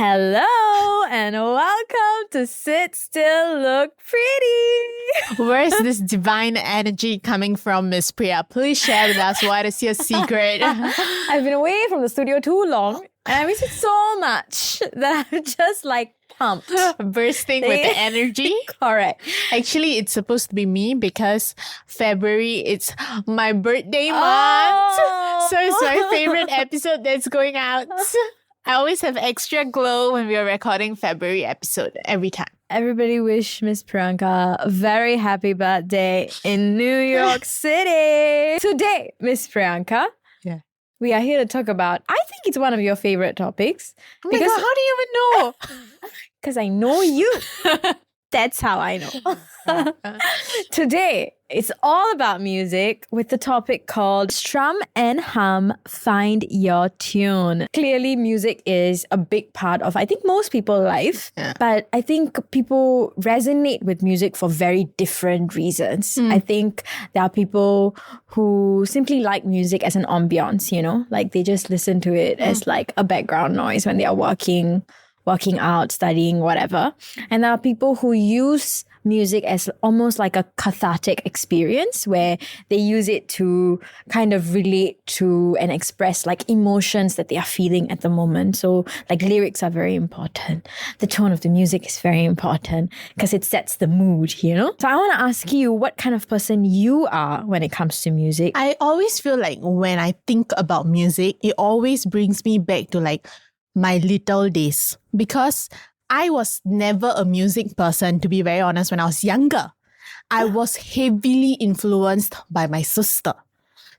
Hello and welcome to Sit Still Look Pretty. Where's this divine energy coming from, Miss Priya? Please share with us what is your secret. I've been away from the studio too long and I miss it so much that I'm just like pumped. Bursting with the energy. Correct. Actually, it's supposed to be me because February, it's my birthday month. So it's my favorite episode that's going out. I always have extra glow when we are recording February episode every time. Everybody wish Miss Priyanka a very happy birthday in New York City. Today, Miss Priyanka, we are here to talk about, I think it's one of your favorite topics. Oh my God, how do you even know? Because I know you. That's how I know. Today, it's all about music with the topic called Strum and Hum, Find Your Tune. Clearly, music is a big part of, I think, most people's life. Yeah. But I think people resonate with music for very different reasons. I think there are people who simply like music as an ambiance, you know? Like they just listen to it as like a background noise when they are working out, studying, whatever. And there are people who use music as almost like a cathartic experience where they use it to kind of relate to and express like emotions that they are feeling at the moment. So like lyrics are very important. The tone of the music is very important because it sets the mood, you know? So I want to ask you what kind of person you are when it comes to music. I always feel like when I think about music, it always brings me back to like my little days, because I was never a music person, to be very honest, when I was younger. I was heavily influenced by my sister.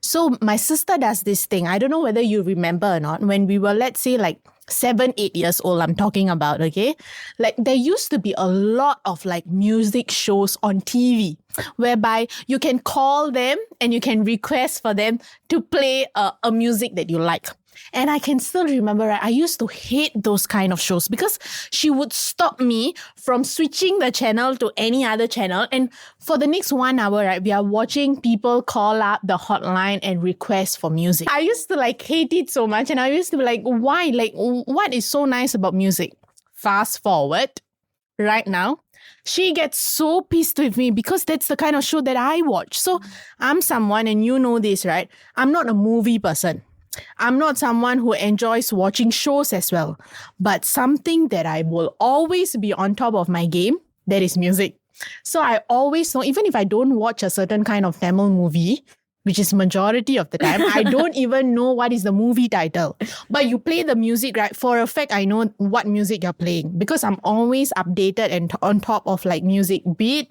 So my sister does this thing. I don't know whether you remember or not. When we were, let's say, like 7, 8 years old, I'm talking about, okay? Like there used to be a lot of like music shows on TV whereby you can call them and you can request for them to play a music that you like. And I can still remember, right, I used to hate those kind of shows because she would stop me from switching the channel to any other channel. And for the next 1 hour, right, we are watching people call up the hotline and request for music. I used to like hate it so much. And I used to be like, why? Like, what is so nice about music? Fast forward right now. She gets so pissed with me because that's the kind of show that I watch. So I'm someone, and you know this, right? I'm not a movie person. I'm not someone who enjoys watching shows as well. But something that I will always be on top of my game, that is music. So I always know, even if I don't watch a certain kind of Tamil movie, which is majority of the time, I don't even know what is the movie title. But you play the music, right? For a fact, I know what music you're playing because I'm always updated and on top of like music. Be it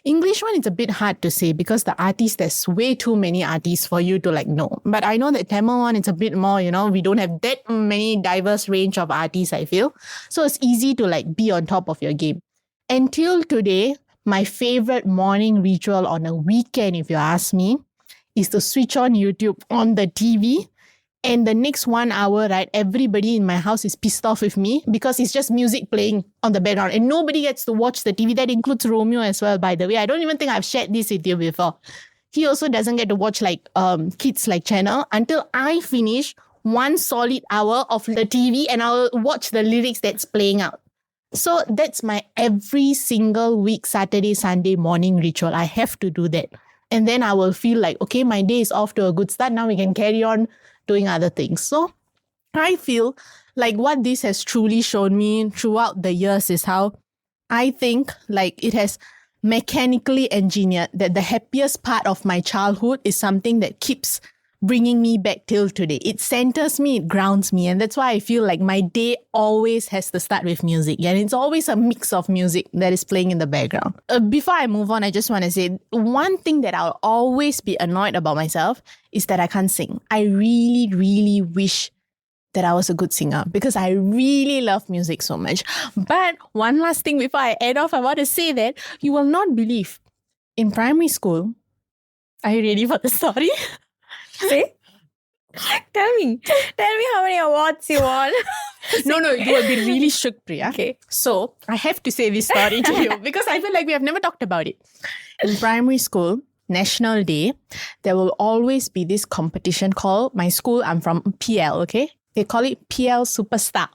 English one, it's a bit hard to say because the artists, there's way too many artists for you to like know. But I know that Tamil one, it's a bit more, you know, we don't have that many diverse range of artists, I feel. So it's easy to like be on top of your game. Until today, my favorite morning ritual on a weekend, if you ask me, is to switch on YouTube on the TV. And the next 1 hour, right, everybody in my house is pissed off with me because it's just music playing on the background and nobody gets to watch the TV. That includes Romeo as well, by the way. I don't even think I've shared this with you before. He also doesn't get to watch like kids like channel until I finish 1 solid hour of the TV and I'll watch the lyrics that's playing out. So that's my every single week, Saturday, Sunday morning ritual. I have to do that. And then I will feel like, okay, my day is off to a good start. Now we can carry on doing other things. So I feel like what this has truly shown me throughout the years is how I think like it has mechanically engineered that the happiest part of my childhood is something that keeps bringing me back till today. It centers me, it grounds me. And that's why I feel like my day always has to start with music. And it's always a mix of music that is playing in the background. Before I move on, I just want to say one thing that I'll always be annoyed about myself is that I can't sing. I really, really wish that I was a good singer because I really love music so much. But one last thing before I end off, I want to say that you will not believe. In primary school, are you ready for the story? See? Tell me how many awards you won. No, you will be really shook, Priya. Okay. So, I have to say this story to you because I feel like we have never talked about it. In primary school, National Day, there will always be this competition called, my school, I'm from PL, okay? They call it PL Superstar.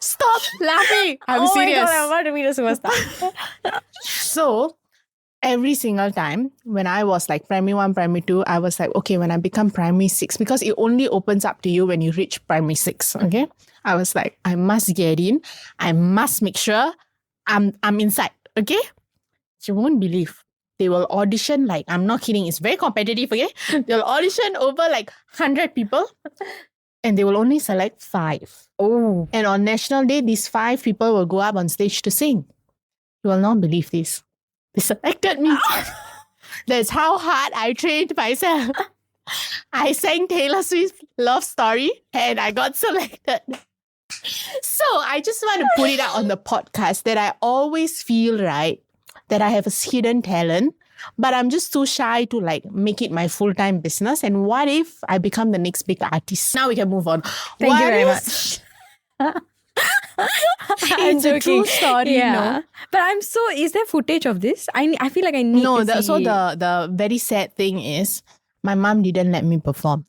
Stop laughing. I'm serious. Oh my God, I'm about to be the superstar. So, every single time when I was like primary 1, primary 2, I was like, okay, when I become primary 6, because it only opens up to you when you reach primary 6, okay? I was like, I must get in. I must make sure I'm inside, okay? You won't believe. They will audition like, I'm not kidding, it's very competitive, okay? They'll audition over like 100 people and they will only select 5. Oh. And on National Day, these 5 people will go up on stage to sing. You will not believe this. They selected me. That's how hard I trained myself. I sang Taylor Swift's Love Story and I got selected. So I just want to put it out on the podcast that I always feel, right, that I have a hidden talent, but I'm just too shy to like make it my full-time business. And what if I become the next big artist? Now we can move on. Thank you very much. It's a true story, yeah. no? But is there footage of this? I feel like I need to see. So the very sad thing is my mom didn't let me perform.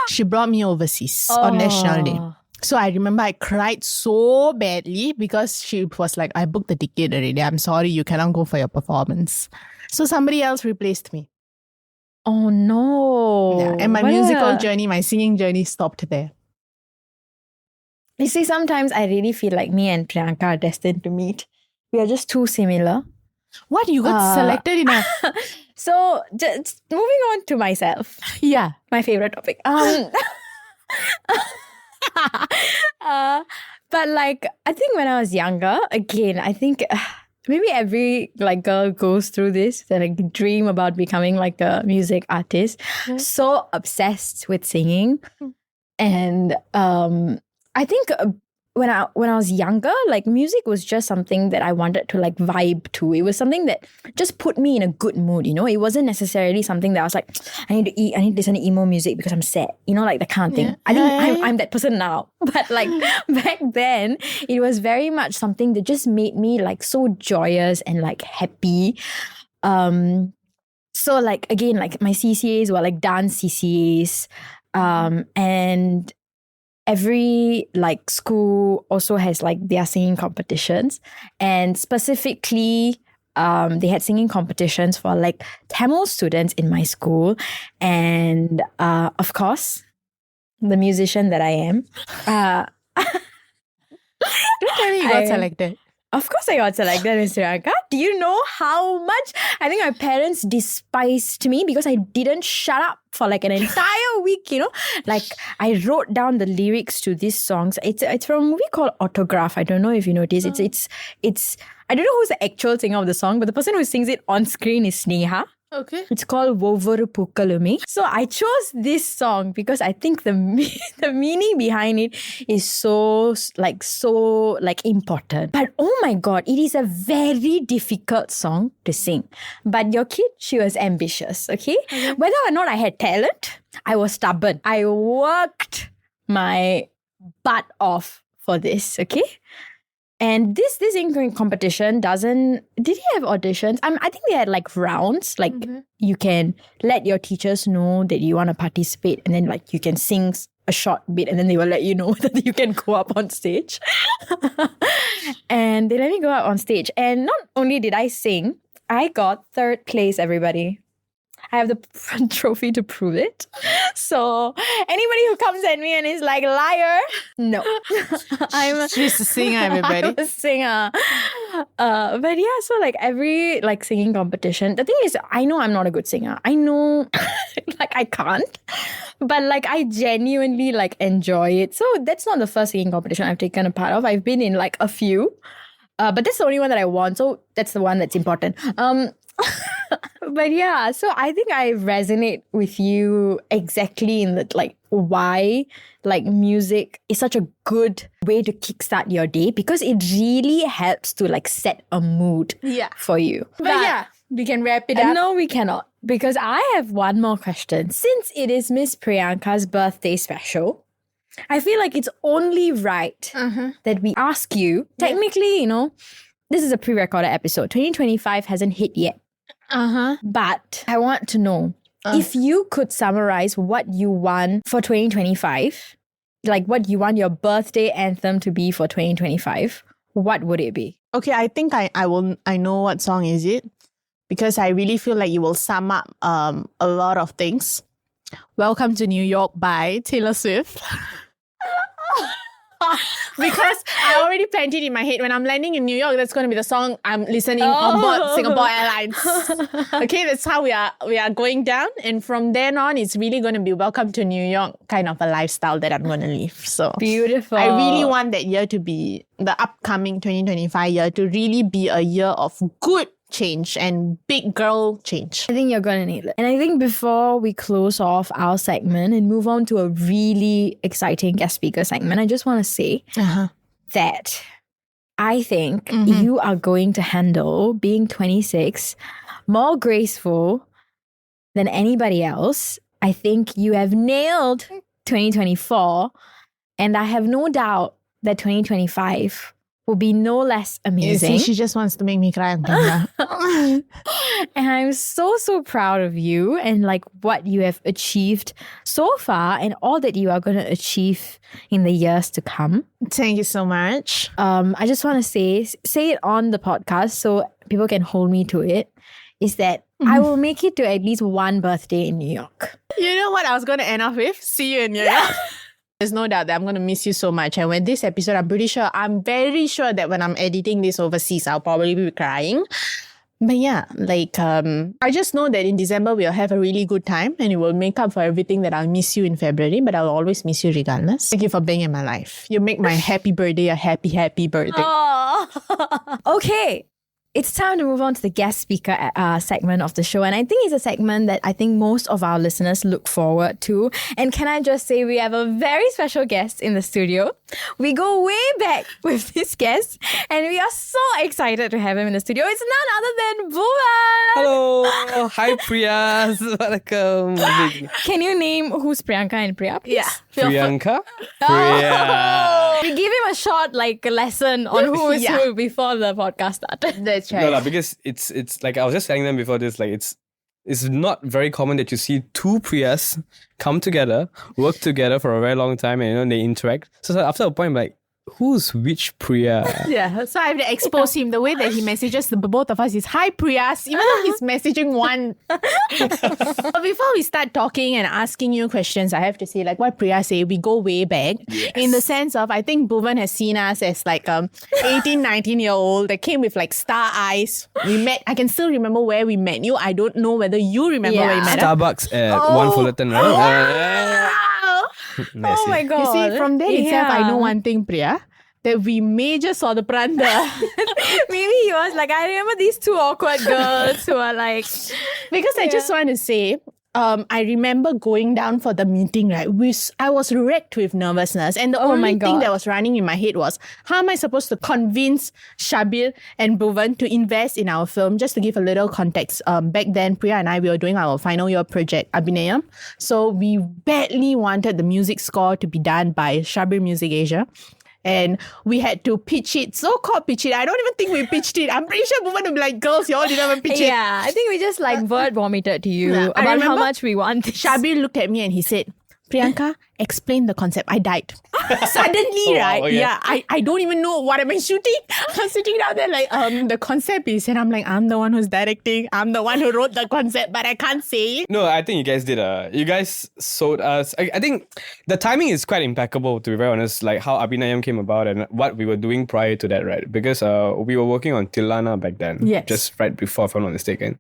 She brought me overseas on National Day. So I remember I cried so badly because she was like, I booked the ticket already. I'm sorry, you cannot go for your performance. So somebody else replaced me. Oh no. Yeah, and my musical journey, my singing journey stopped there. You see, sometimes I really feel like me and Priyanka are destined to meet. We are just too similar. What? You got selected in a... So, just moving on to myself. Yeah. My favorite topic. But like, I think when I was younger, again, I think maybe every like girl goes through this, that like dream about becoming like a music artist. So obsessed with singing. And I think when I was younger, like music was just something that I wanted to like vibe to. It was something that just put me in a good mood, you know? It wasn't necessarily something that I was like, I need to listen to emo music because I'm sad, you know, like that kind of thing. I think I'm that person now. But like back then, it was very much something that just made me like so joyous and like happy. So like again, like my CCAs were like dance CCAs. And every like school also has like their singing competitions, and specifically they had singing competitions for like Tamil students in my school. And of course, the musician that I am, don't tell me you got selected. Of course I got selected, Miss Priyanka. Do you know how much I think my parents despised me because I didn't shut up for like an entire week, you know? Like I wrote down the lyrics to these songs. It's from a movie called Autograph. I don't know if you know this. It's I don't know who's the actual singer of the song, but the person who sings it on screen is Sneha. Okay. It's called Vovaru Pookalume. So I chose this song because I think the meaning behind it is so important. But oh my God, it is a very difficult song to sing. But your kid, she was ambitious, okay? Whether or not I had talent, I was stubborn. I worked my butt off for this, okay? And this singing competition did he have auditions? I think they had like rounds. Like you can let your teachers know that you want to participate, and then like you can sing a short bit, and then they will let you know that you can go up on stage. And they let me go up on stage. And not only did I sing, I got 3rd place, everybody. I have the trophy to prove it. So anybody who comes at me and is like, liar, no. She's a singer, everybody. I'm a singer. But yeah, so like every like singing competition, the thing is, I know I'm not a good singer. I know like I can't. But like I genuinely like enjoy it. So that's not the first singing competition I've taken a part of. I've been in like a few. But that's the only one that I won. So that's the one that's important. But yeah, so I think I resonate with you exactly in that, like, why like music is such a good way to kickstart your day, because it really helps to like set a mood for you. But yeah, we can wrap it up. No, we cannot, because I have one more question. Since it is Miss Priyanka's birthday special, I feel like it's only right that we ask you, technically, you know, this is a pre-recorded episode. 2025 hasn't hit yet. But I want to know if you could summarize what you want for 2025 like what you want your birthday anthem to be for 2025, what would it be? Okay, I think I know what song is it, because I really feel like you will sum up a lot of things. Welcome to New York by Taylor Swift. Because I already planned it in my head. When I'm landing in New York, that's going to be the song I'm listening on board Singapore Airlines. Okay, that's how we are going down. And from then on, it's really going to be Welcome to New York kind of a lifestyle that I'm going to live. So beautiful. I really want that year to be, the upcoming 2025 year, to really be a year of good change and big girl change. I think you're going to need it. And I think before we close off our segment and move on to a really exciting guest speaker segment, I just want to say that I think you are going to handle being 26 more graceful than anybody else. I think you have nailed 2024, and I have no doubt that 2025 will be no less amazing. You see, she just wants to make me cry. And I'm so proud of you and like what you have achieved so far and all that you are going to achieve in the years to come. Thank you so much. I just want to say it on the podcast so people can hold me to it, is that I will make it to at least one birthday in New York. You know what I was going to end off with? See you in New York. There's no doubt that I'm going to miss you so much. And when this episode, I'm very sure that when I'm editing this overseas, I'll probably be crying. But yeah, like, I just know that in December, we'll have a really good time and it will make up for everything that I'll miss you in February, but I'll always miss you regardless. Thank you for being in my life. You make my happy birthday a happy, happy birthday. Oh. Okay. It's time to move on to the guest speaker segment of the show. And I think it's a segment that I think most of our listeners look forward to. And can I just say we have a very special guest in the studio. We go way back with this guest and we are so excited to have him in the studio. It's none other than Buvan. Hello. Hi, Priya. Welcome. Can you name who's Priyanka and Priya, please? Yeah. Priyanka? Oh. We give him a short lesson on who is who before the podcast started. That's right. No, because it's like I was just telling them before this, like it's not very common that you see two Priyas come together, work together for a very long time, and they interact. So after a point, I'm like, who's which Priya? Yeah, so I have to expose him. The way that he messages the both of us is, hi Priyas, even though he's messaging one. But before we start talking and asking you questions, I have to say, like what Priya say, we go way back. Yes. In the sense of, I think Buvan has seen us as like 18, 19-year-old that came with like star eyes. We met, I can still remember where we met you. I don't know whether you remember where we met. Starbucks at 1 Fullerton, right? Oh my god. You see, from there itself, I know one thing, Priya, that we major saw the pranda. Maybe he was like, I remember these two awkward girls who are like... Because I just want to say, I remember going down for the meeting, right? I was wrecked with nervousness. And the only thing that was running in my head was, how am I supposed to convince Shabir and Buvan to invest in our film? Just to give a little context, back then, Priya and I, we were doing our final year project, Abhinayam. So we badly wanted the music score to be done by Shabir Music Asia. And we had to pitch it, so-called pitch it. I don't even think we pitched it. I'm pretty sure Buvan would be like, girls, y'all didn't even pitch it. Yeah, I think we just word vomited to you about how much we want this. Shabir looked at me and he said, Priyanka, explain the concept. I died. Suddenly, right? Okay. Yeah, I don't even know what am I shooting. I'm sitting down there like, the concept is, and I'm like, I'm the one who's directing. I'm the one who wrote the concept, but I can't say it. No, I think you guys did. You guys sold us. I think the timing is quite impeccable, to be very honest. Like how Abhinayam came about and what we were doing prior to that, right? Because we were working on Tilana back then. Yes. Just right before, if I'm not mistaken.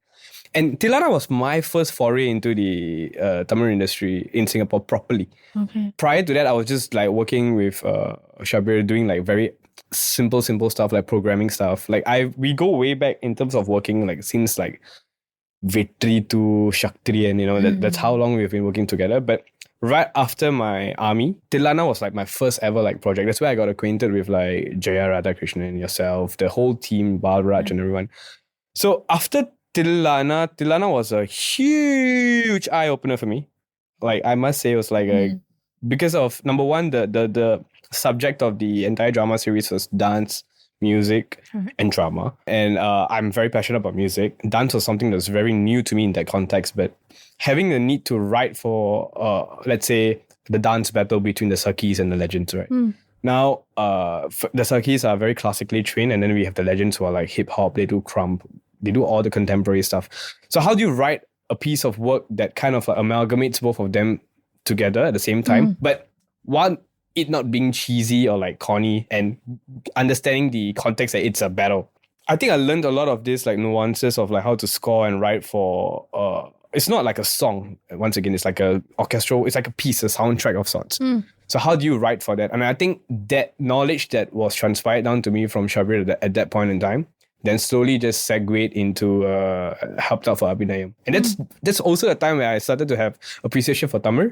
And Tilana was my first foray into the Tamil industry in Singapore properly. Okay. Prior to that, I was just like working with Shabir, doing like very simple stuff like programming stuff. Like we go way back in terms of working like since like Vetri to Shakti, and that's how long we've been working together. But right after my army, Tilana was like my first ever like project. That's where I got acquainted with like Jaya Radhakrishnan, yourself, the whole team, Balraj and everyone. So after Tilana was a huge eye-opener for me. Like, I must say it was like because of, number one, the subject of the entire drama series was dance, music, and drama. And I'm very passionate about music. Dance was something that's very new to me in that context, but having the need to write for, let's say, the dance battle between the Sakis and the legends, right? Now, the Sakis are very classically trained, and then we have the legends who are like hip hop, they do crump, they do all the contemporary stuff. So how do you write a piece of work that kind of like amalgamates both of them together at the same time, but one, it not being cheesy or like corny, and understanding the context that it's a battle. I think I learned a lot of this like nuances of like how to score and write for it's not like a song. Once again, it's like a orchestral, it's like a piece, a soundtrack of sorts. So how do you write for that? And I think that knowledge that was transpired down to me from Shabir at that point in time, then slowly just segued into helped out for Abhinayam. And that's also the time where I started to have appreciation for Tamil,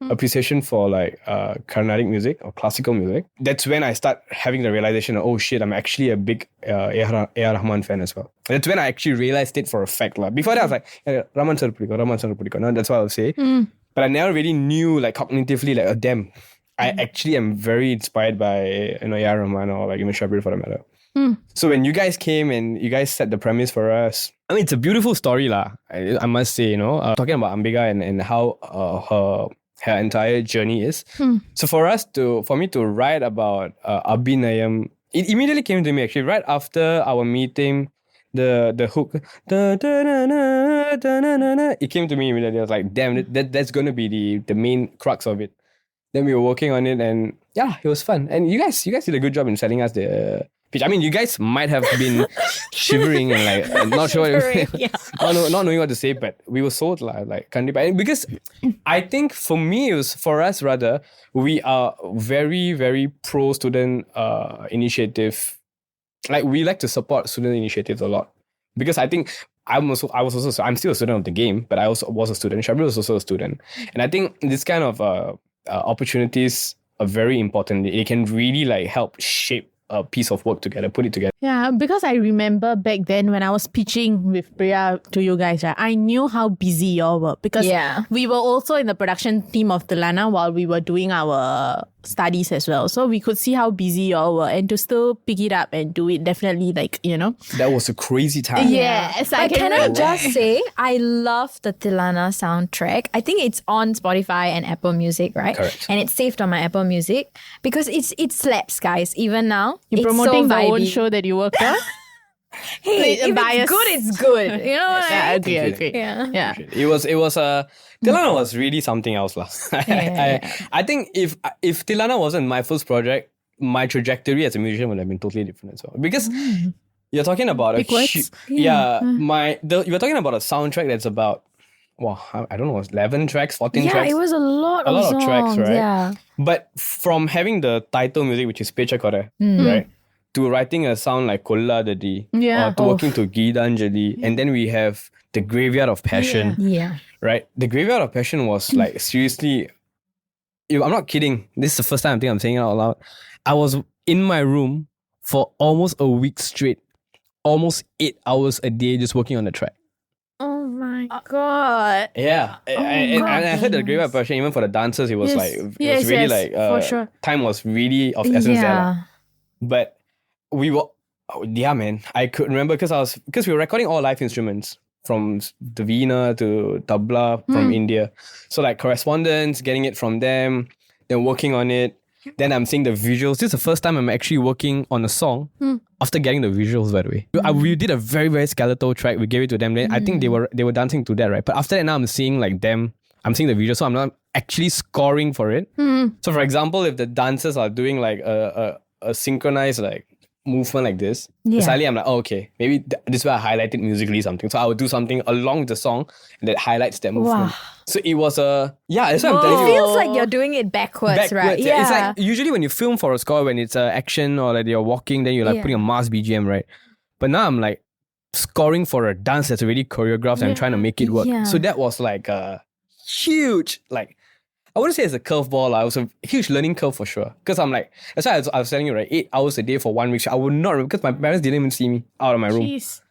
appreciation for like Carnatic music or classical music. That's when I start having the realization of, oh shit, I'm actually a big A.R. Rahman fan as well. That's when I actually realized it for a fact. Before that, I was like, Rahman sir pudikkum. No, that's what I would say. But I never really knew like cognitively like, oh damn, I actually am very inspired by A.R. Rahman or like even Shabir for the matter. So when you guys came and you guys set the premise for us, I mean, it's a beautiful story lah. I must say, talking about Ambika and how her entire journey is. So for me to write about Abhinayam, it immediately came to me actually right after our meeting. The hook, it came to me immediately. I was like, damn, that's gonna be the main crux of it. Then we were working on it, and yeah, it was fun. And you guys did a good job in selling us the pitch. I mean, you guys might have been shivering and like not sure, not knowing what to say, but we were sold like kandipa. Because I think for us rather, we are very, very pro student initiative. Like we like to support student initiatives a lot, because I think I'm still a student of the game, but I also was a student. Shabir was also a student, and I think this kind of opportunities are very important. It can really like help shape a piece of work together, put it together. Yeah, because I remember back then when I was pitching with Priya to you guys, right, I knew how busy y'all were, because we were also in the production team of Tilana while we were doing our studies as well. So we could see how busy y'all were, and to still pick it up and do it, definitely That was a crazy time. Yes, I just say, I love the Tilana soundtrack. I think it's on Spotify and Apple Music, right? Correct. And it's saved on my Apple Music because it slaps, guys. Even now, you're it's promoting so the own vibey. show that you worked on. Hey, if bias. it's good, it's good. You know what Yeah, I I mean? agree. Yeah. It was Tilana was really something else lah. I think if Tilana wasn't my first project, my trajectory as a musician would have been totally different as well. Because you're talking about you're talking about a soundtrack that's about I don't know, 11 tracks, 14 tracks. Yeah, it was a lot of songs, tracks, right? Yeah. But from having the title music, which is Pecha Kore, right, to writing a sound like Kolla Dadi, or to working to Gidanjali, and then we have the Graveyard of Passion, right? The Graveyard of Passion was like seriously, I'm not kidding. This is the first time I'm saying it out loud. I was in my room for almost a week straight, almost 8 hours a day, just working on the track. Oh my God. Yeah. And I heard the Graveyard of Passion, even for the dancers, it was for sure. Time was really of essence there. But we were, man. I could remember because we were recording all live instruments, from the veena to tabla from India. So like correspondence, getting it from them, then working on it. Then I'm seeing the visuals. This is the first time I'm actually working on a song after getting the visuals, by the way. We did a very, very skeletal track. We gave it to them. Then I think they were dancing to that, right? But after that, now I'm seeing like them. I'm seeing the visuals, so I'm not actually scoring for it. So for example, if the dancers are doing like a synchronized like movement like this, suddenly I'm like, oh, okay, maybe this is where I highlighted musically something. So I would do something along with the song that highlights that movement. So it was that's what I'm telling you. It feels like you're doing it backwards, right? Yeah. It's like usually when you film for a score, when it's action or like you're walking, then you're like putting a mass BGM, right? But now I'm like scoring for a dance that's already choreographed and I'm trying to make it work. Yeah. So that was like a huge, like, I wouldn't say it's a curveball. It was a huge learning curve for sure. Because I'm like, that's why I was telling you, right? 8 hours a day for 1 week. I would not, because my parents didn't even see me out of my room. Jeez.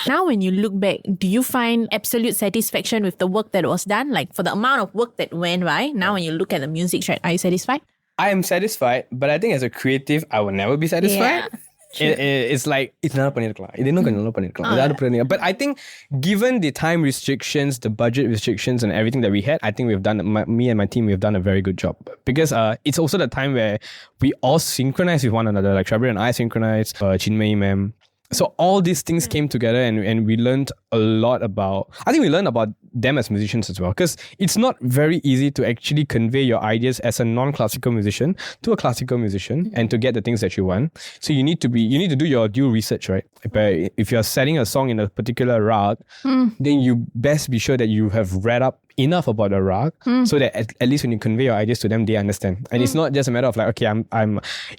Now when you look back, do you find absolute satisfaction with the work that was done? Like for the amount of work that went by, now when you look at the music track, are you satisfied? I am satisfied, but I think as a creative, I will never be satisfied. It's like இதனால பண்ணிருக்கலாம் இது இன்னும் கொஞ்சம் நல்லா பண்ணிருக்கலாம் ஏதாவது பண்ணிருக்கலாம். But I think given the time restrictions, the budget restrictions and everything that we had, I think me and my team, we've done a very good job. Because it's also the time where we all synchronize with one another. Like Shabir and I synchronize, Chinmay ma'am. So all these things came together and we learned a lot about, I think we learned about them as musicians as well. Because it's not very easy to actually convey your ideas as a non-classical musician to a classical musician and to get the things that you want. So you need to do your due research, right? If you're setting a song in a particular rag, then you best be sure that you have read up enough about the rag so that at least when you convey your ideas to them, they understand. And it's not just a matter of like, okay,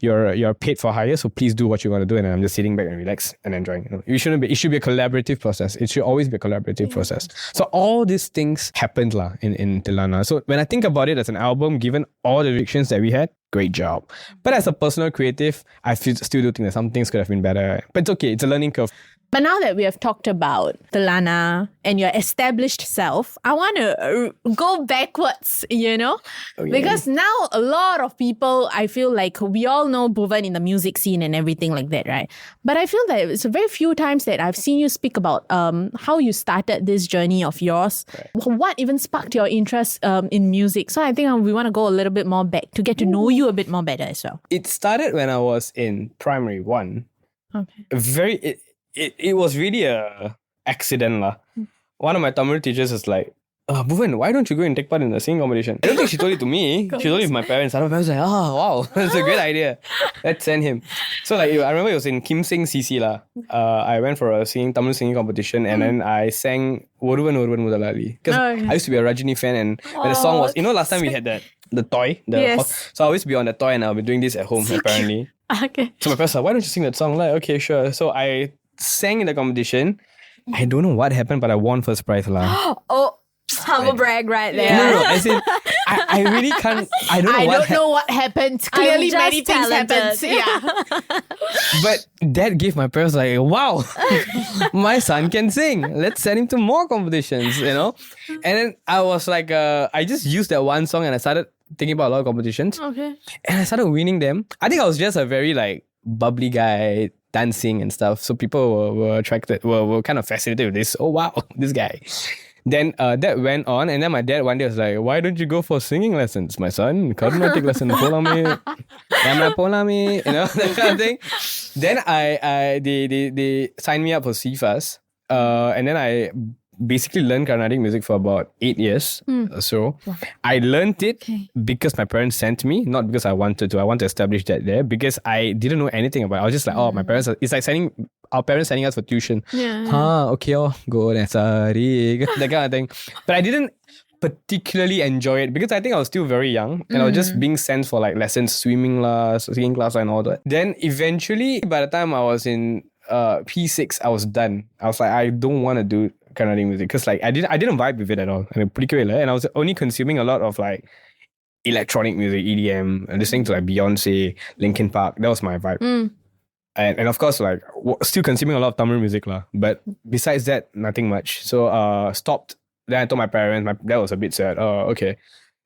you're paid for hire, so please do what you want to do, and I'm just sitting back and relax and enjoying. It should be a collaborative process. It should always be a collaborative process. So all these things happened in Tilana. So when I think about it as an album, given all the restrictions that we had, great job. But as a personal creative, I still do think that some things could have been better. But it's okay. It's a learning curve. But now that we have talked about Tilana and your established self, I want to go backwards, Okay. Because now a lot of people, I feel like we all know Buvan in the music scene and everything like that, right? But I feel that it's a very few times that I've seen you speak about how you started this journey of yours. Right. What even sparked your interest in music? So I think we want to go a little bit more back to get to know you a bit more better as well. It started when I was in primary 1. Okay. It was really a accident lah. One of my Tamil teachers was like, Buvan, why don't you go and take part in the singing competition? I don't think she told it to me. She told it to my parents. And my parents were like, wow, that's a great idea. Let's send him. So like, I remember it was in Kim Sing CC lah. I went for a Tamil singing competition and then I sang Oruvan Oruvan Mudalali. Because I used to be a Rajini fan, and when the song was, last time we had the toy. So I always be on the toy and I'll be doing this at home apparently. Okay. So my parents were like, why don't you sing that song? I'm like, okay, sure. So I sang in the competition. I don't know what happened, but I won first prize lah. Oh, humble brag right there. No, as in, I really can't. I don't know what happened. Clearly, many things happened. Yeah. But that gave my parents like, wow, my son can sing. Let's send him to more competitions, And then I was like, I just used that one song and I started thinking about a lot of competitions. Okay. And I started winning them. I think I was just a very like bubbly guy, dancing and stuff. So people were attracted, were kind of fascinated with this. Oh wow, this guy. Then that went on, and then my dad one day was like, why don't you go for singing lessons, my son? Take lessons, that kind of thing. Then they signed me up for CFAS. And then I basically learned Carnatic music for about 8 years or so. Wow. I learned it because my parents sent me, not because I wanted to. I want to establish that there because I didn't know anything about it. I was just like, my parents it's like our parents sending us for tuition. Okay, go, that's that kind of thing. But I didn't particularly enjoy it because I think I was still very young and I was just being sent for like lessons, swimming class, singing class and all that. Then eventually, by the time I was in P6, I was done. I was like, I don't want to do Carnatic music because like I didn't vibe with it at all. And I was only consuming a lot of like electronic music, EDM, and listening to like Beyonce, Linkin Park. That was my vibe. And of course like still consuming a lot of Tamil music lah. But besides that, nothing much. So stopped. Then I told my parents. My dad was a bit sad. Okay.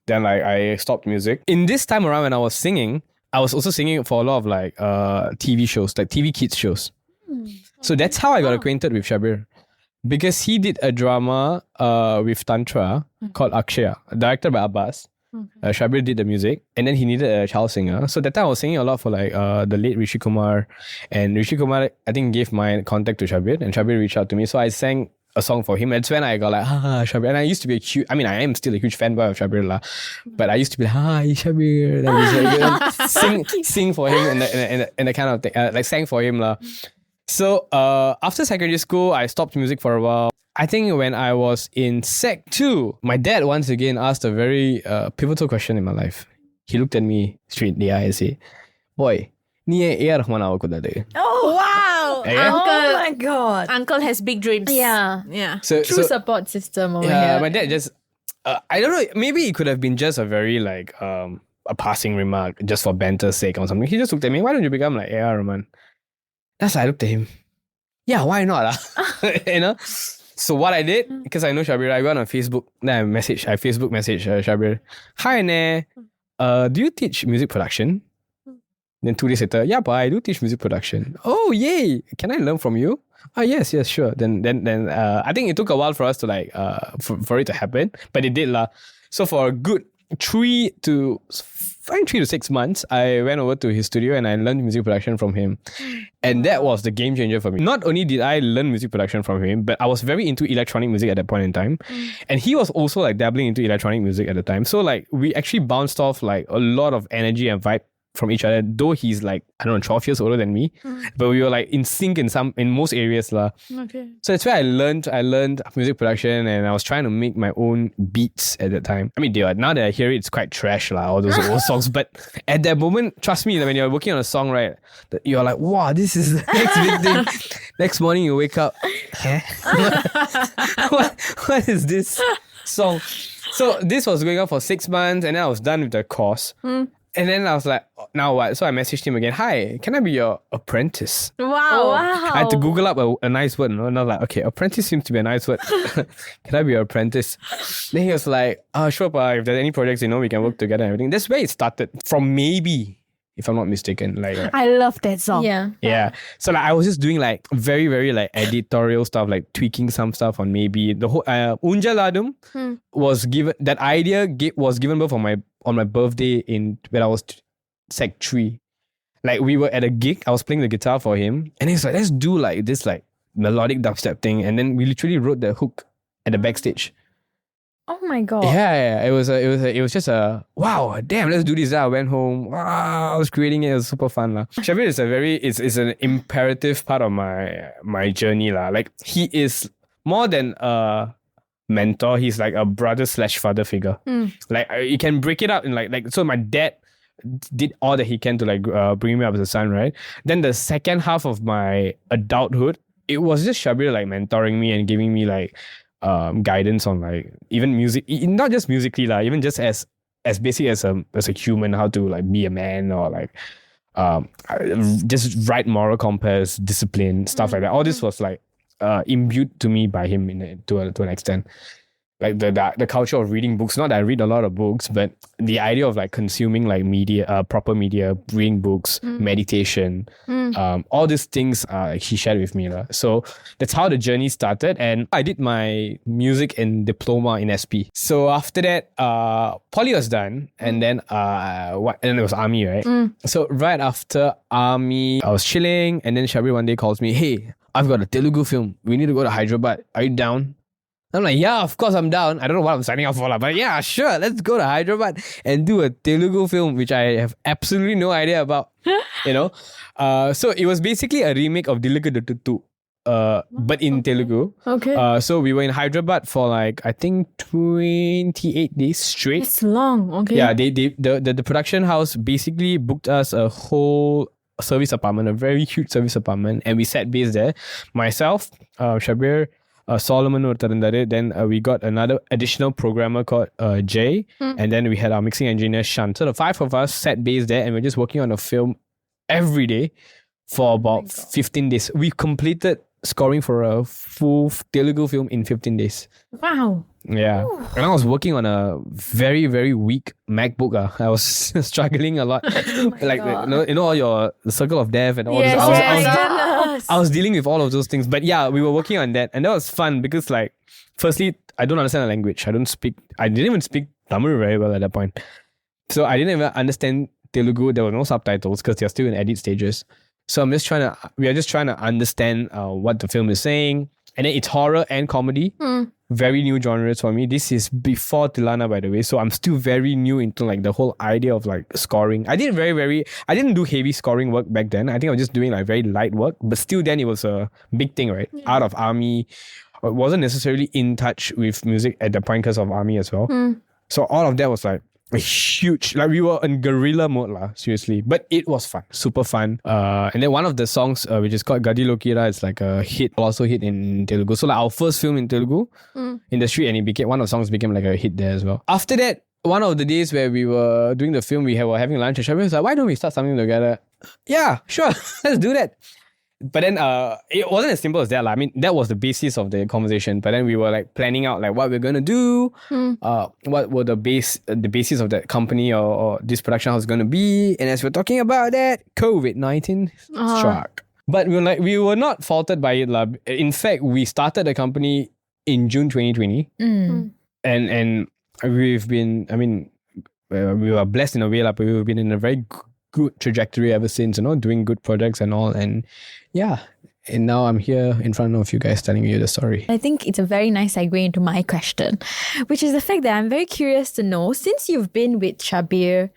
Then like I stopped music. In this time around when I was singing, I was also singing for a lot of like TV shows, like TV kids shows. So that's how I got acquainted with Shabir. Because he did a drama with Tantra called Akshaya, directed by Abbas. Shabir did the music and then he needed a child singer. So that time I was singing a lot for like the late Rishi Kumar. And Rishi Kumar, I think, gave my contact to Shabir and Shabir reached out to me. So I sang a song for him. That's when I got like, Shabir. And I used to be I am still a huge fanboy of Shabir lah. But I used to be like, hi, Shabir. And I was like, sing for him and the kind of thing, like sang for him lah. So after secondary school, I stopped music for a while. I think when I was in Sec 2, my dad once again asked a very pivotal question in my life. He looked at me straight in the eye and said, boy, நீ A.R. Rahman ஆகக்கூடாது. Oh wow! Uncle, oh my god. Uncle has big dreams. Yeah. True support system over here. My dad just, I don't know, maybe it could have been just a very like a passing remark just for banter's sake or something. He just looked at me, why don't you become like A.R. Rahman? That's why I looked at him. Yeah, why not? So what I did, because I know Shabir, I went on Facebook. Then I Facebook message Shabir. Hi, Ne. Do you teach music production? Then 2 days later, yeah, but I do teach music production. Oh, yay! Can I learn from you? Oh, yes, sure. Then I think it took a while for us to like for it to happen, but it did lah. So for a good 3 to 6 months, I went over to his studio and I learned music production from him. And that was the game changer for me. Not only did I learn music production from him, but I was very into electronic music at that point in time. And he was also like dabbling into electronic music at the time. So like we actually bounced off like a lot of energy and vibe from each other, though he's like, I don't know, 12 years older than me. But we were like in sync in most areas lah. Okay. So that's where I learned music production, and I was trying to make my own beats at that time. I mean, now that I hear it, it's quite trash lah, all those old songs. But at that moment, trust me, when you're working on a song, right, you're like, wow, this is the next big thing. Next morning you wake up, what is this song? So this was going on for 6 months, and then I was done with the course. And then I was like, now what? So I messaged him again. Hi, can I be your apprentice? Wow. I had to Google up a nice word. And I was like, okay, apprentice seems to be a nice word. Can I be your apprentice? Then he was like, sure, but if there's any projects, we can work together and everything. That's where it started. From Maybe, if I'm not mistaken. Like, I love that song. Yeah. So like I was just doing like very, very like editorial stuff, like tweaking some stuff on Maybe. The whole Unja Ladum was given, that idea was given birth on my birthday when I was Sec 3. Like we were at a gig, I was playing the guitar for him, and he's like, let's do like this like melodic dubstep thing. And then we literally wrote the hook at the backstage. Oh my god. Yeah. It was just a wow, damn, let's do this. I went home. Wow, I was creating it. It was super fun lah. Shabir is an imperative part of my journey lah. Like he is more than a mentor. He's like a brother / father figure. Like you can break it up in like so my dad did all that he can to like bring me up as a son, right? Then the second half of my adulthood, it was just Shabir like mentoring me and giving me like guidance on like even music, not just musically lah, even just as basic as a human, how to like be a man, or like just right moral compass, discipline, stuff like that. All this was like imbued to me by him to an extent. Like the culture of reading books. Not that I read a lot of books, but the idea of like consuming like media, proper media, reading books, meditation, all these things he shared with me. So that's how the journey started. And I did my music and diploma in SP. So after that, Poly was done, and then and then it was Army, right? So right after Army, I was chilling, and then Shabir one day calls me, hey, I've got a Telugu film. We need to go to Hyderabad. Are you down? I'm like, yeah, of course I'm down. I don't know what I'm signing up for, but yeah, sure. Let's go to Hyderabad and do a Telugu film, which I have absolutely no idea about, So it was basically a remake of Dilliga Duttu, but in Telugu. Okay. So we were in Hyderabad for like, I think 28 days straight. It's long. Okay. Yeah, the production house basically booked us a whole service apartment, a very huge service apartment, and we sat base there. Myself, Shabir, Solomon Urtarandare, then we got another additional programmer called Jay, and then we had our mixing engineer Shan. So the 5 of us sat base there, and we're just working on a film every day for about 15 days. We completed scoring for a full Telugu film in 15 days. Wow. Yeah. Ooh. And I was working on a very, very weak MacBook. I was struggling a lot. Like, all the circle of death and all this. I was dealing with all of those things. But yeah, we were working on that. And that was fun because like, firstly, I don't understand the language. I didn't even speak Tamil very well at that point. So I didn't even understand Telugu. There were no subtitles because they're still in edit stages. So we are just trying to understand what the film is saying. And then it's horror and comedy. Very new genres for me. This is before Tilana, by the way. So I'm still very new into like the whole idea of like scoring. I didn't do heavy scoring work back then. I think I was just doing like very light work. But still then it was a big thing, right? Yeah. Out of Army. I wasn't necessarily in touch with music at the point because of Army as well. So all of that was like a huge, like we were in guerrilla mode lah, seriously. But it was fun, super fun. And then one of the songs, which is called Gadi Lokira, it's like a hit, also hit in Telugu. So like our first film in Telugu industry, and one of the songs became like a hit there as well. After that, one of the days where we were doing the film, we were having lunch, and Shabir was like, why don't we start something together? Yeah, sure, let's do that. But then it wasn't as simple as that. I mean, that was the basis of the conversation. But then we were like planning out like what we're gonna do, what were the basis of that company or this production house gonna be. And as we're talking about that, COVID-19 struck. But we were not faulted by it. In fact, we started the company in June 2020. And we've been, I mean, we were blessed in a way, but we've been in a very good trajectory ever since, doing good projects and all. And yeah, and now I'm here in front of you guys telling you the story. I think it's a very nice segue into my question, which is the fact that I'm very curious to know, since you've been with Shabir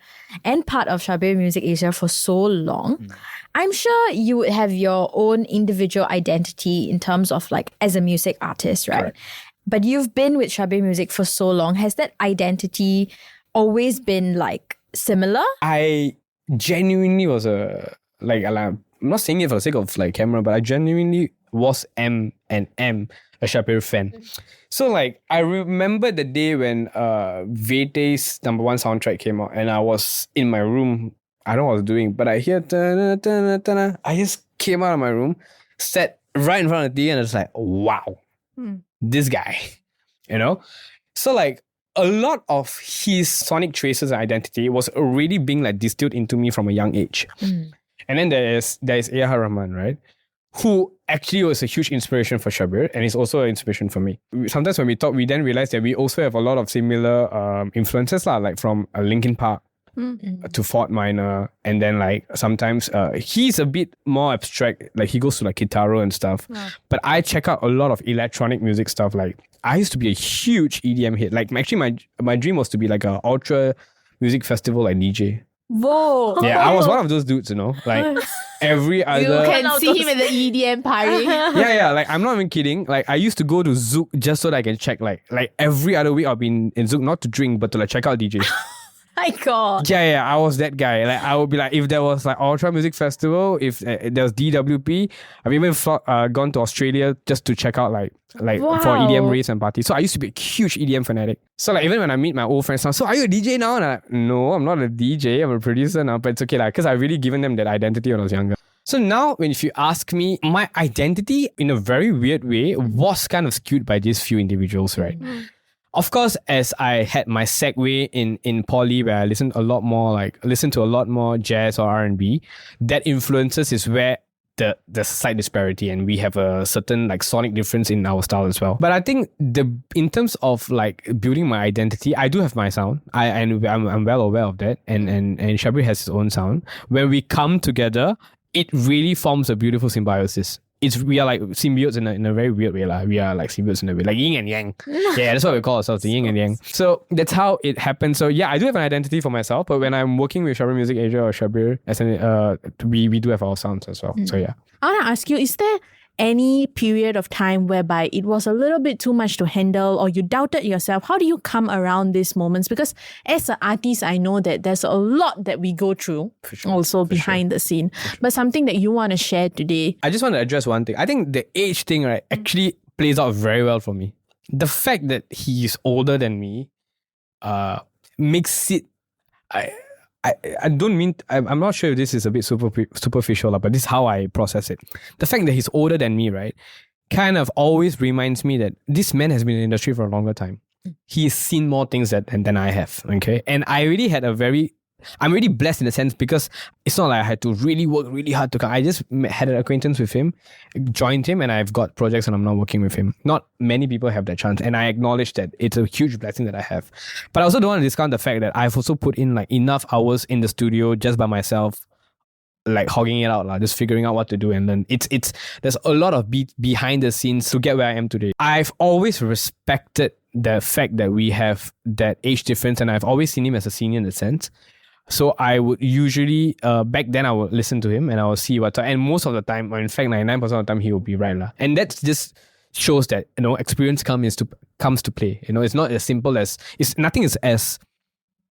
and part of Shabir Music Asia for so long, I'm sure you would have your own individual identity in terms of like as a music artist, right? Correct. But you've been with Shabir Music for so long. Has that identity always been like similar? I genuinely was I'm not saying it for the sake of like camera, but I genuinely was and am a Shabir fan. So like I remember the day when PRI-TEA's #1 soundtrack came out and I was in my room. I don't know what I was doing, but I hear ta-na. I just came out of my room, sat right in front of the TV and I was like, wow, this guy, So like a lot of his sonic traces and identity was already being like distilled into me from a young age. And then there is A.R. Rahman, right? Who actually was a huge inspiration for Shabir and is also an inspiration for me. Sometimes when we talk, we then realize that we also have a lot of similar influences, like from Linkin Park to Fort Minor. And then like sometimes he's a bit more abstract, like he goes to like Kitaro and stuff. But I check out a lot of electronic music stuff. Like I used to be a huge EDM hit. Like actually my dream was to be like a ultra music festival like DJ. Whoa. Yeah, I was one of those dudes, like every other... You can see him in the EDM party. Yeah, like I'm not even kidding. Like I used to go to Zouk just so that I can check like every other week I'll be in Zouk, not to drink, but to like check out DJs. My God. Yeah, I was that guy. Like I would be like, if there was like Ultra Music Festival, if there was DWP, I've even gone to Australia just to check out like for EDM raves and parties. So I used to be a huge EDM fanatic. So like even when I meet my old friends now, so are you a DJ now? And I'm like, no, I'm not a DJ. I'm a producer now. But it's okay, like because I've really given them that identity when I was younger. So now, if you ask me, my identity in a very weird way was kind of skewed by these few individuals, right? Of course, as I had my segue in poly where I listened to a lot more jazz or R&B, that influences is where the slight disparity and we have a certain like sonic difference in our style as well. But I think in terms of like building my identity, I do have my sound. I'm well aware of that, and Shabir has his own sound. When we come together, it really forms a beautiful symbiosis. We are like symbiotes in a very weird way. We are like symbiotes in a way, like yin and yang. Yeah, that's what we call ourselves, the yin and yang. So that's how it happens. So yeah, I do have an identity for myself, but when I'm working with Shabir Music Asia or Shabir, we do have our sounds as well. So yeah. I want to ask you, is there any period of time whereby it was a little bit too much to handle or you doubted yourself? How do you come around these moments? Because as an artist, I know that there's a lot that we go through behind the scene. But something that you want to share today. I just want to address one thing. I think the age thing, right, actually plays out very well for me. The fact that he's older than me makes it... I don't mean... I'm not sure if this is a bit superficial, but this is how I process it. The fact that he's older than me, right, kind of always reminds me that this man has been in the industry for a longer time. He's seen more things than I have, okay? And I really had I'm really blessed in a sense because it's not like I had to really work really hard to come. I just had an acquaintance with him, joined him, and I've got projects and I'm now working with him. Not many people have that chance, and I acknowledge that it's a huge blessing that I have. But I also don't want to discount the fact that I've also put in like enough hours in the studio just by myself, like hogging it out, just figuring out what to do, and then there's a lot of behind the scenes to get where I am today. I've always respected the fact that we have that age difference, and I've always seen him as a senior in a sense. So I would usually, back then I would listen to him and I would see and most of the time, or in fact 99% of the time, he will be right. And that just shows that, experience comes to play. It's not as simple as, nothing is as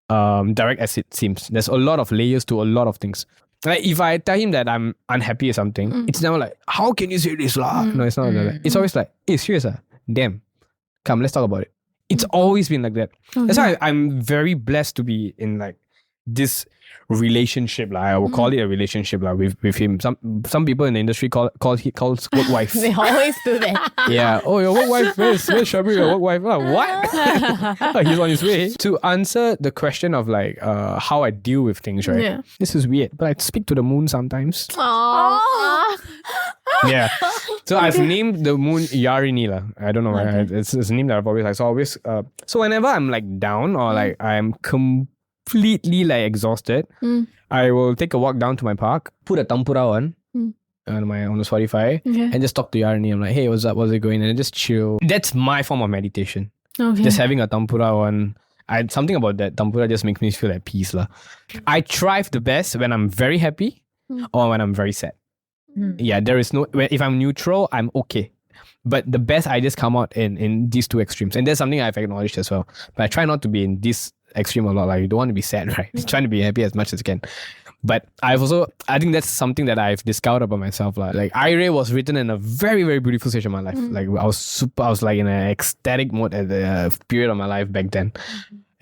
direct as it seems. There's a lot of layers to a lot of things. Like if I tell him that I'm unhappy or something, it's never like, how can you say this? No, it's not like that. It's always like, hey, serious? Damn. Come, let's talk about it. It's always been like that. That's why I'm very blessed to be in like this relationship, I will call it a relationship with him. Some people in the industry calls work wife. They always do that. Yeah. Oh, your work wife. Where's Shabir, your work wife? Like, what? He's on his way. To answer the question of like how I deal with things, right? Yeah. This is weird, but I speak to the moon sometimes. Oh. Yeah. So I've named the moon Yarinila. I don't know why. It's a name that I've always like. So always. So whenever I'm like down or like I'm completely like exhausted, I will take a walk down to my park, put a tampura on the Spotify, and just talk to Yarini. I'm like, hey, what's up? What's it going? And just chill. That's my form of meditation. Okay. Just having a tampura on. Something about that tampura just makes me feel at peace, lah. I thrive the best when I'm very happy or when I'm very sad. Yeah, there is no. If I'm neutral, I'm okay. But the best ideas come out in these two extremes, and that's something I've acknowledged as well. But I try not to be in this extreme a lot. Like, you don't want to be sad, right? You're trying to be happy as much as you can. But I think that's something that I've discovered about myself. Like, I-Ray was written in a very, very beautiful stage of my life. Like, I was like in an ecstatic mode at the period of my life back then.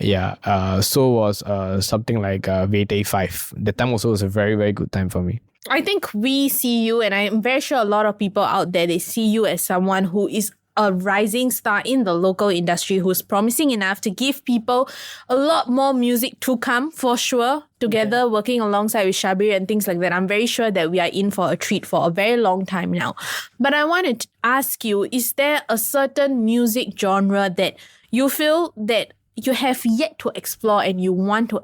Yeah. So was something like PRI-TEA 5. That time also was a very, very good time for me. I think we see you, and I'm very sure a lot of people out there, they see you as someone who is a rising star in the local industry, who's promising enough to give people a lot more music to come, for sure. Together, working alongside with Shabir and things like that, I'm very sure that we are in for a treat for a very long time now. But I wanted to ask you, is there a certain music genre that you feel that you have yet to explore and you want to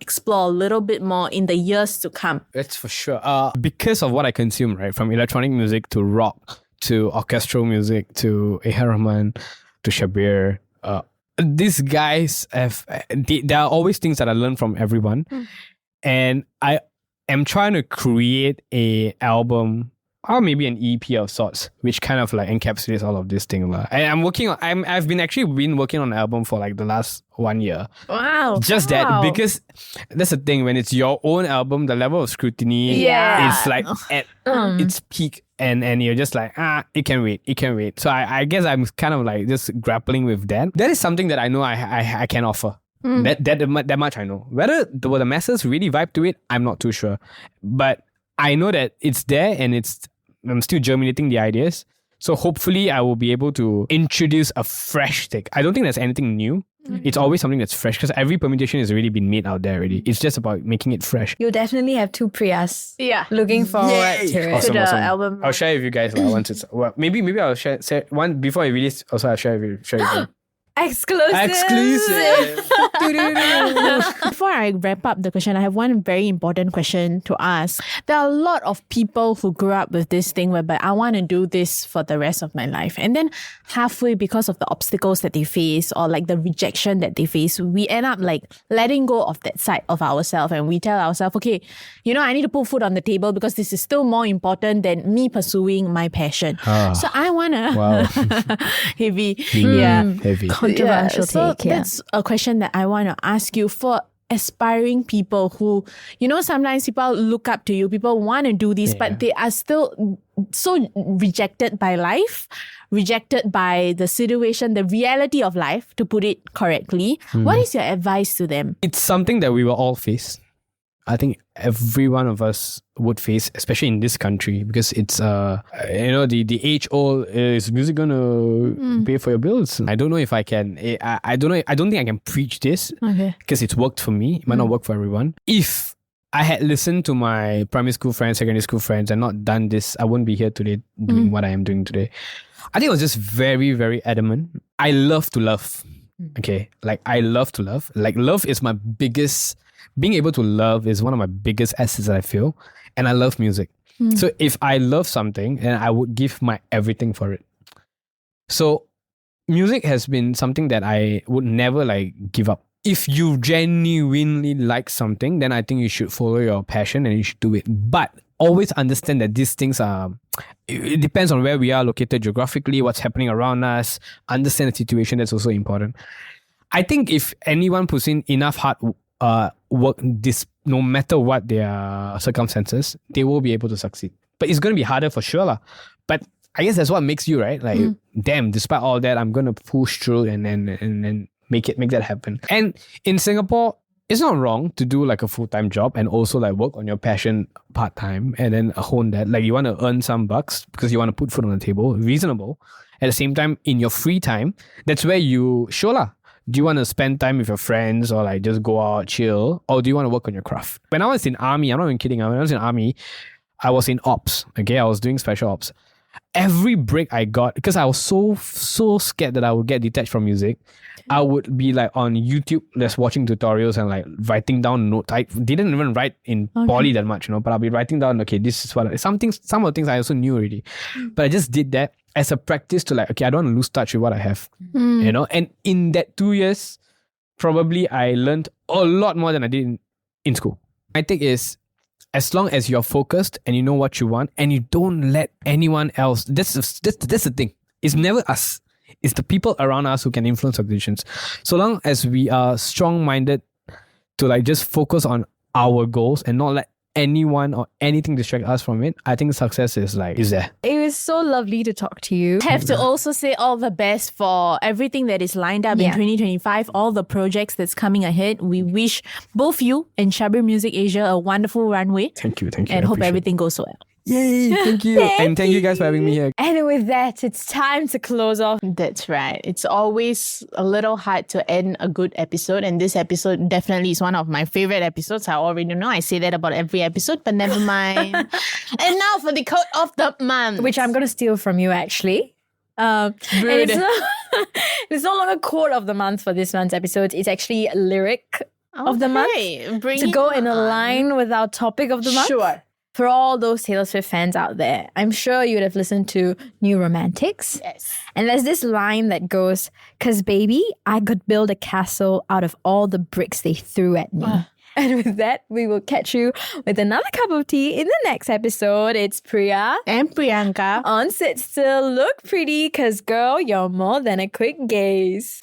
explore a little bit more in the years to come? That's for sure. Because of what I consume, right? From electronic music to rock, to orchestral music, to A.R. Rahman, to Shabir. These guys there are always things that I learn from everyone. And I am trying to create a album or maybe an EP of sorts, which kind of like encapsulates all of this thing. And I've been working on an album for like the last 1 year. Wow. Just that, because that's the thing, when it's your own album, the level of scrutiny is like at its peak, and you're just like, it can wait. So I guess I'm kind of like just grappling with that. That is something that I know I can offer. That much I know. Whether the masses really vibe to it, I'm not too sure. But I know that it's there, and I'm still germinating the ideas. So hopefully I will be able to introduce a fresh take. I don't think there's anything new. It's always something that's fresh, because every permutation has already been made out there already. It's just about making it fresh. You'll definitely have 2 Priyas. Yeah. Looking forward to it. Awesome. Album. I'll share with you guys once it's... Well, maybe I'll share one before I release. Also, I'll share with you. Exclusive. Before I wrap up the question, I have one very important question to ask. There are a lot of people who grew up with this thing whereby I want to do this for the rest of my life. And then halfway, because of the obstacles that they face or like the rejection that they face, we end up like letting go of that side of ourselves, and we tell ourselves, okay, I need to put food on the table because this is still more important than me pursuing my passion. So I want to... Wow. Heavy. Yeah. Heavy. Controversial So take, that's a question that I want to ask you for aspiring people who, sometimes people look up to you, people want to do this, but they are still so rejected by life, rejected by the situation, the reality of life, to put it correctly. What is your advice to them? It's something that we will all face. I think every one of us would face, especially in this country, because it's the age old, is music gonna pay for your bills? I don't know if I can. I don't know. I don't think I can preach this because it's worked for me. It might not work for everyone. If I had listened to my primary school friends, secondary school friends, and not done this, I wouldn't be here today doing what I am doing today. I think I was just very, very adamant. I love to love. Okay, like I love to love. Like love is my biggest. Being able to love is one of my biggest assets that I feel. And I love music. So if I love something, then I would give my everything for it. So music has been something that I would never give up. If you genuinely like something, then I think you should follow your passion and you should do it. But always understand that these things it depends on where we are located geographically, what's happening around us. Understand the situation, that's also important. I think if anyone puts in enough hard work, this, no matter what their circumstances, they will be able to succeed. But it's going to be harder for sure. But I guess that's what makes you, right? Damn, despite all that, I'm going to push through and make that happen. And in Singapore, it's not wrong to do like a full-time job and also like work on your passion part-time and then hone that. Like you want to earn some bucks because you want to put food on the table, reasonable. At the same time, in your free time, that's where you show lah. Do you want to spend time with your friends or like just go out, chill? Or do you want to work on your craft? When I was in army, I'm not even kidding. When I was in army, I was in ops. Okay, I was doing special ops. Every break I got, because I was so scared that I would get detached from music, I would be like on YouTube, just watching tutorials and like writing down notes. I didn't even write in poly that much, but I'll be writing down, okay, this is what, some of the things I also knew already. But I just did that as a practice to like, okay, I don't want to lose touch with what I have, and in that 2 years, probably I learned a lot more than I did in school. My take is, as long as you're focused and you know what you want and you don't let anyone else, that's the thing. It's never us. It's the people around us who can influence our decisions. So long as we are strong-minded to like just focus on our goals and not let anyone or anything distract us from it, I think success is there. It was so lovely to talk to you. Have to also say all the best for everything that is lined up in 2025, all the projects that's coming ahead. We wish both you and Shabir Music Asia a wonderful runway. Thank you. And hope everything goes well. Yay, thank you. And thank you guys for having me here. And with that, it's time to close off. That's right. It's always a little hard to end a good episode, and this episode definitely is one of my favorite episodes. I already know I say that about every episode, but never mind. And now for the quote of the month, Which I'm going to steal from you, actually. And it's no longer quote of the month for this month's episode. It's actually a lyric of the month. To go in a line with our topic of the month. Sure. For all those Taylor Swift fans out there, I'm sure you would have listened to New Romantics. Yes. And there's this line that goes, "'Cause baby, I could build a castle out of all the bricks they threw at me." And with that, we will catch you with another cup of tea in the next episode. It's Priya And Priyanka on Sit Still, Look Pretty, 'cause girl, you're more than a quick gaze.